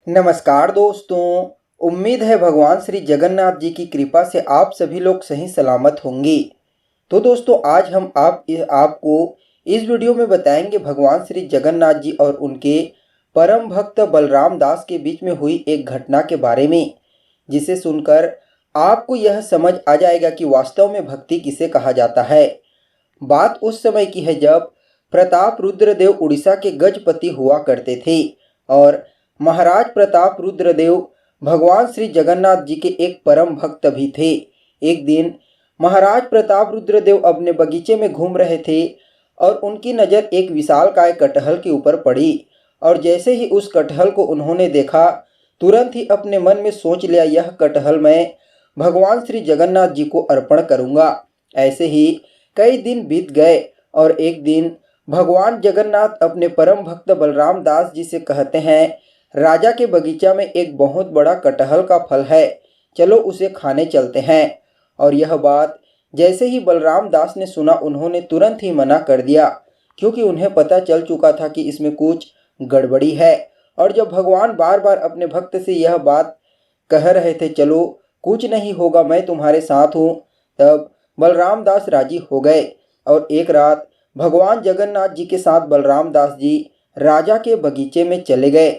नमस्कार दोस्तों। उम्मीद है भगवान श्री जगन्नाथ जी की कृपा से आप सभी लोग सही सलामत होंगे। तो दोस्तों आज हम आपको इस वीडियो में बताएंगे भगवान श्री जगन्नाथ जी और उनके परम भक्त बलराम दास के बीच में हुई एक घटना के बारे में, जिसे सुनकर आपको यह समझ आ जाएगा कि वास्तव में भक्ति किसे कहा जाता है। बात उस समय की है जब प्रताप रुद्रदेव उड़ीसा के गजपति हुआ करते थे और महाराज प्रताप रुद्रदेव भगवान श्री जगन्नाथ जी के एक परम भक्त भी थे। एक दिन महाराज प्रताप रुद्रदेव अपने बगीचे में घूम रहे थे और उनकी नज़र एक विशालकाय कटहल के ऊपर पड़ी और जैसे ही उस कटहल को उन्होंने देखा, तुरंत ही अपने मन में सोच लिया, यह कटहल मैं भगवान श्री जगन्नाथ जी को अर्पण करूँगा। ऐसे ही कई दिन बीत गए और एक दिन भगवान जगन्नाथ अपने परम भक्त बलराम दास जी से कहते हैं, राजा के बगीचा में एक बहुत बड़ा कटहल का फल है, चलो उसे खाने चलते हैं। और यह बात जैसे ही बलराम दास ने सुना, उन्होंने तुरंत ही मना कर दिया, क्योंकि उन्हें पता चल चुका था कि इसमें कुछ गड़बड़ी है। और जब भगवान बार बार अपने भक्त से यह बात कह रहे थे, चलो कुछ नहीं होगा, मैं तुम्हारे साथ हूँ, तब बलराम दास राजी हो गए। और एक रात भगवान जगन्नाथ जी के साथ बलराम दास जी राजा के बगीचे में चले गए।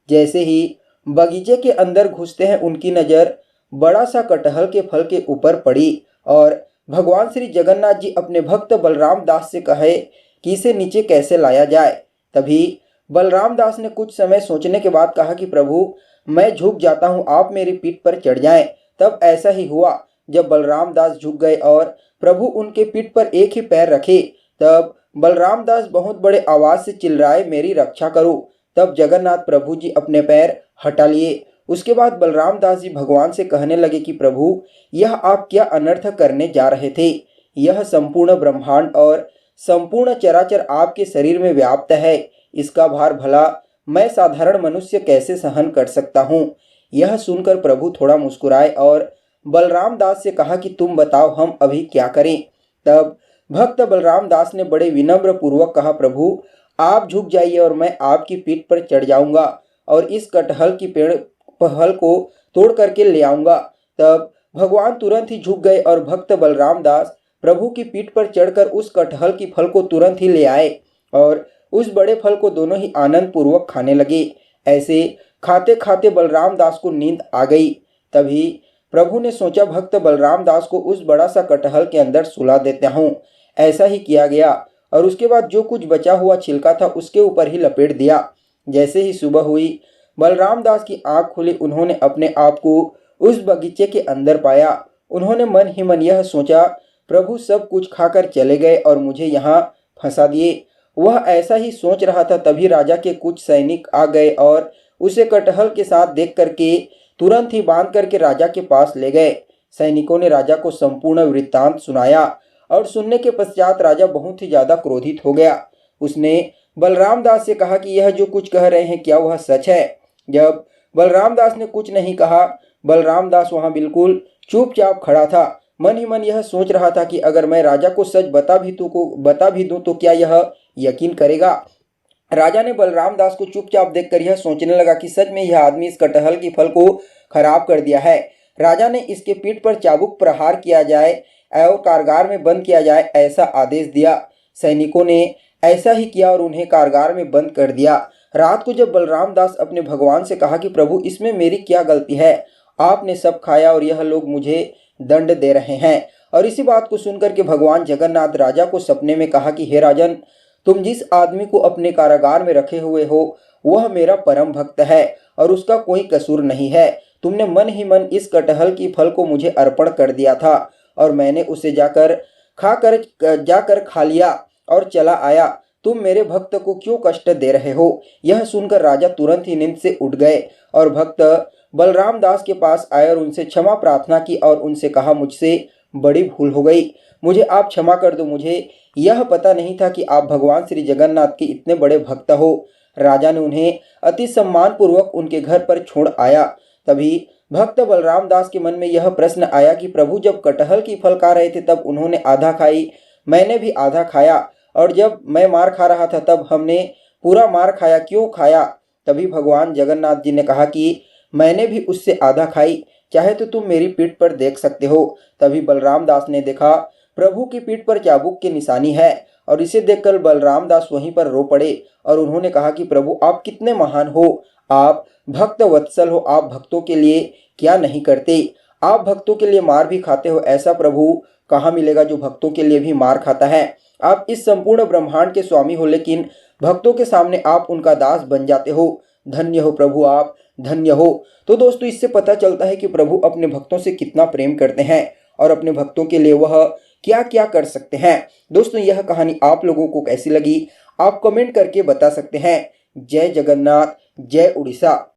जैसे ही बगीचे के अंदर घुसते हैं, उनकी नज़र बड़ा सा कटहल के फल के ऊपर पड़ी और भगवान श्री जगन्नाथ जी अपने भक्त बलराम दास से कहे कि इसे नीचे कैसे लाया जाए। तभी बलराम दास ने कुछ समय सोचने के बाद कहा कि प्रभु, मैं झुक जाता हूँ, आप मेरी पीठ पर चढ़ जाएं। तब ऐसा ही हुआ। जब बलराम दास झुक गए और प्रभु उनके पीठ पर एक ही पैर रखे, तब बलराम दास बहुत बड़े आवाज़ से चिल्लाए, मेरी रक्षा करो। तब जगन्नाथ प्रभु जी अपने पैर हटा लिए। उसके बाद बलराम दास जी भगवान से कहने लगे कि प्रभु, यह आप क्या अनर्थ करने जा रहे थे। यह संपूर्ण ब्रह्मांड और संपूर्ण चराचर आपके शरीर में व्याप्त है, इसका भार भला मैं साधारण मनुष्य कैसे सहन कर सकता हूँ। यह सुनकर प्रभु थोड़ा मुस्कुराए और बलराम दास से कहा कि तुम बताओ, हम अभी क्या करें। तब भक्त बलराम दास ने बड़े विनम्र पूर्वक कहा, प्रभु आप झुक जाइए और मैं आपकी पीठ पर चढ़ जाऊंगा और इस कटहल की पेड़ फल को तोड़ करके ले आऊंगा। तब भगवान तुरंत ही झुक गए और भक्त बलराम दास प्रभु की पीठ पर चढ़कर उस कटहल की फल को तुरंत ही ले आए और उस बड़े फल को दोनों ही आनंद पूर्वक खाने लगे। ऐसे खाते खाते बलराम दास को नींद आ गई। तभी प्रभु ने सोचा, भक्त बलराम दास को उस बड़ा सा कटहल के अंदर सुला देता हूँ। ऐसा ही किया गया और उसके बाद जो कुछ बचा हुआ छिलका था उसके ऊपर ही लपेट दिया। जैसे ही सुबह हुई, बलराम दास की आंख खुली, उन्होंने अपने आप को उस बगीचे के अंदर पाया। उन्होंने मन ही मन यह सोचा, प्रभु सब कुछ खाकर चले गए और मुझे यहाँ फंसा दिए। वह ऐसा ही सोच रहा था, तभी राजा के कुछ सैनिक आ गए और उसे कटहल के साथ देख करके तुरंत ही बांध करके राजा के पास ले गए। सैनिकों ने राजा को संपूर्ण वृत्तांत सुनाया और सुनने के पश्चात राजा बहुत ही ज़्यादा क्रोधित हो गया। उसने बलराम दास से कहा कि यह जो कुछ कह रहे हैं क्या वह सच है। जब बलराम दास ने कुछ नहीं कहा, बलराम दास वहाँ बिल्कुल चुपचाप खड़ा था। मन ही मन यह सोच रहा था कि अगर मैं राजा को सच बता भी दूँ तो क्या यह यकीन करेगा। राजा ने बलराम दास को चुपचाप देखकर यह सोचने लगा कि सच में यह आदमी इस कटहल की फल को खराब कर दिया है। राजा ने इसके पीठ पर चाबुक प्रहार किया जाए और कारागार में बंद किया जाए, ऐसा आदेश दिया। सैनिकों ने ऐसा ही किया और उन्हें कारागार में बंद कर दिया। रात को जब बलराम दास अपने भगवान से कहा कि प्रभु, इसमें मेरी क्या गलती है, आपने सब खाया और यह लोग मुझे दंड दे रहे हैं। और इसी बात को सुनकर के भगवान जगन्नाथ राजा को सपने में कहा कि हे राजन, तुम जिस आदमी को अपने कारागार में रखे हुए हो वह मेरा परम भक्त है और उसका कोई कसूर नहीं है। तुमने मन ही मन इस कटहल की फल को मुझे अर्पण कर दिया था और मैंने उसे जाकर खा लिया और चला आया। तुम मेरे भक्त को क्यों कष्ट दे रहे हो। यह सुनकर राजा तुरंत ही नींद से उठ गए और भक्त बलराम दास के पास आए और उनसे क्षमा प्रार्थना की और उनसे कहा, मुझसे बड़ी भूल हो गई, मुझे आप क्षमा कर दो। मुझे यह पता नहीं था कि आप भगवान श्री जगन्नाथ के इतने बड़े भक्त हो। राजा ने उन्हें अति सम्मान पूर्वक उनके घर पर छोड़ आया। तभी भक्त बलराम दास के मन में यह प्रश्न आया कि प्रभु जब कटहल की फल खा रहे थे तब उन्होंने आधा खाई, मैंने भी आधा खाया, और जब मैं मार खा रहा था तब हमने पूरा मार खाया, क्यों खाया। तभी भगवान जगन्नाथ जी ने कहा कि मैंने भी उससे आधा खाई, चाहे तो तुम मेरी पीठ पर देख सकते हो। तभी बलराम दास ने देखा प्रभु की पीठ पर चाबुक की निशानी है, और इसे देखकर बलराम दास वहीं पर रो पड़े और उन्होंने कहा कि प्रभु आप कितने महान हो, आप भक्त वत्सल हो, आप भक्तों के लिए क्या नहीं करते, आप भक्तों के लिए मार भी खाते हो, ऐसा प्रभु कहाँ मिलेगा जो भक्तों के लिए भी मार खाता है। आप इस संपूर्ण ब्रह्मांड के स्वामी हो, लेकिन भक्तों के सामने आप उनका दास बन जाते हो। धन्य हो प्रभु, आप धन्य हो। तो दोस्तों इससे पता चलता है कि प्रभु अपने भक्तों से कितना प्रेम करते हैं और अपने भक्तों के लिए वह क्या क्या कर सकते हैं। दोस्तों यह कहानी आप लोगों को कैसी लगी आप कमेंट करके बता सकते हैं। जय जगन्नाथ, जय उड़ीसा।